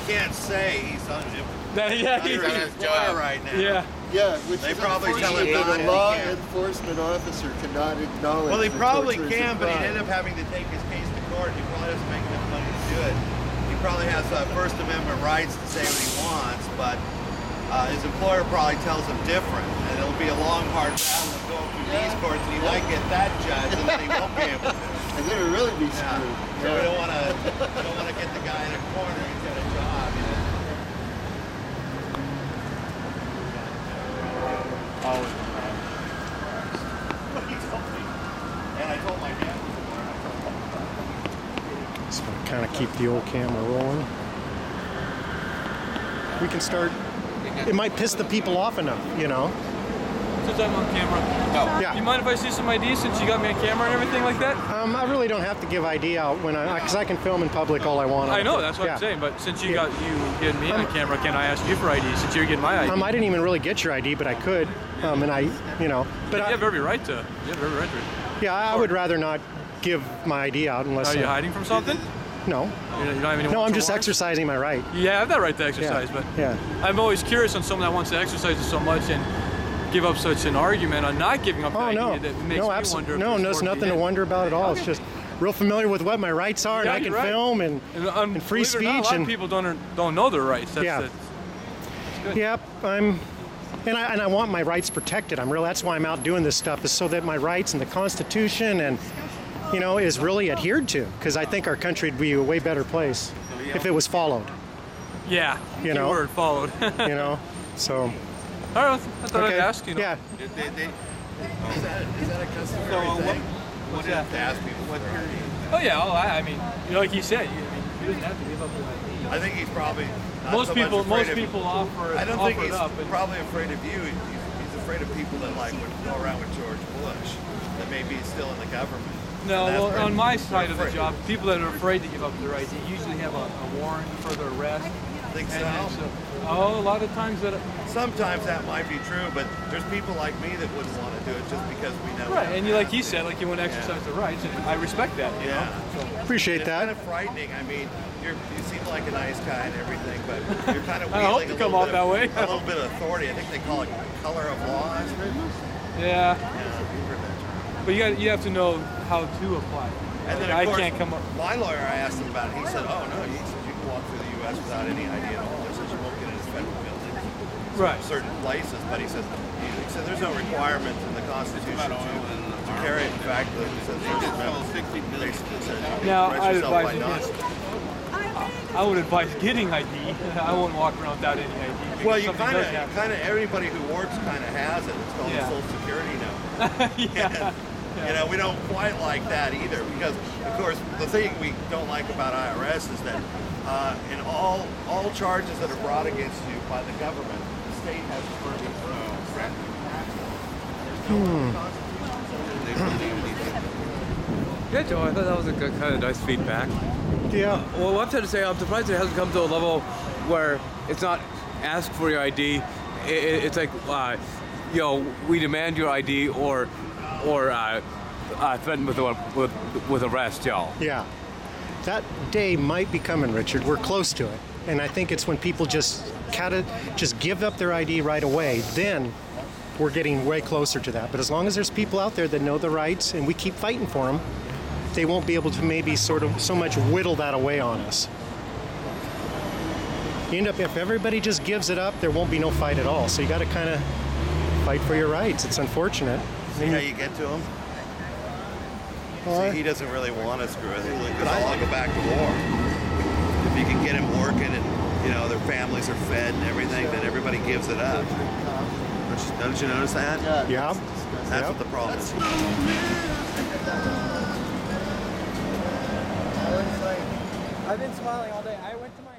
can't say he's under his job right now. Yeah, which they is probably tell him unfortunate not that a law enforcement officer cannot acknowledge. Well, he that probably torture is a can, but he'd crime. end up having to take his case to court. He probably doesn't make enough money to do it. He probably has First Amendment rights to say what he wants, but his employer probably tells him different, and it'll be a long, hard battle to go through these courts, and he might get that judge, and then he won't be able to. And then it'll really be screwed. So we don't want to get the guy in a corner. He's got a job, you know. And I told my dad. Just want to kind of keep the old camera rolling. We can start. It might piss the people off enough, you know. Since I'm on camera. No. Yeah. You mind if I see some ID since you got me on camera and everything like that? I really don't have to give ID out because I can film in public all I want. I know, that's what I'm saying. But since you getting me on camera, can I ask you for ID since you're getting my ID? I didn't even really get your ID, but I could. But you have every right to. Yeah, I would rather not give my ID out unless. Are you hiding from something? No. You don't have any no, I'm just warrants? exercising my right. You have that right to exercise, but I'm always curious on someone that wants to exercise it so much and give up such an argument on not giving up the ID that makes me wonder. No, there's nothing to wonder about at all. It's just real familiar with what my rights are, and I can film and free speech. A lot of people don't know their rights. That's good. Yep, and I want my rights protected. That's why I'm out doing this stuff, is so that my rights and the Constitution and is really adhered to, because I think our country would be a way better place if it was followed. Yeah, word followed. So. All right, I thought I'd ask. Yeah. Is that a customary thing? What's that? To ask people what their ID. Oh yeah. I mean, like he said, he doesn't have to give up their ID. I think he's probably most people offer. I don't think he's probably afraid of you. He's afraid of people that would go around with George Bush, that maybe he's still in the government. No, well, on my side of the job, people that are afraid to give up their ID usually have a warrant for their arrest. Think so? A lot of times sometimes that might be true, but there's people like me that wouldn't want to do it just because we know. Right, and like he said, you want to exercise the rights, and I respect that. You know? So, appreciate that. It's kind of frightening. I mean, you seem like a nice guy and everything, but you're kind of I hope to come off that way. A little bit of authority. I think they call it color of law. Yeah. But you have to know how to apply. And then I can't come up. My lawyer, I asked him about it. He said, "Oh no, you can walk through the U.S. without any ID at all. He says you won't get into federal buildings, certain places." But he said there's no requirement in the Constitution to carry it. In fact, he said now I would advise getting ID. I wouldn't walk around without any ID. Well, you kind of everybody who works kind of has it. It's called a Social Security number. We don't quite like that either, because of course the thing we don't like about IRS is that in all charges that are brought against you by the government, the state has the burden of Yeah, Joe, I thought that was a good, kind of nice feedback. Yeah. Well, I'm trying to say, I'm surprised it hasn't come to a level where it's not ask for your ID. It's like, we demand your ID or threatened with arrest, y'all. Yeah. That day might be coming, Richard. We're close to it. And I think it's when people just give up their ID right away, then we're getting way closer to that. But as long as there's people out there that know the rights and we keep fighting for them, they won't be able to maybe so much whittle that away on us. If everybody just gives it up, there won't be no fight at all. So you got to kind of fight for your rights. It's unfortunate. See how you get to him? See, he doesn't really want to screw with it. Because I'll go back to war. If you can get him working and their families are fed and everything, then everybody gives it up. Don't you notice that? Yeah. That's what the problem is. I've been smiling all day. I went to my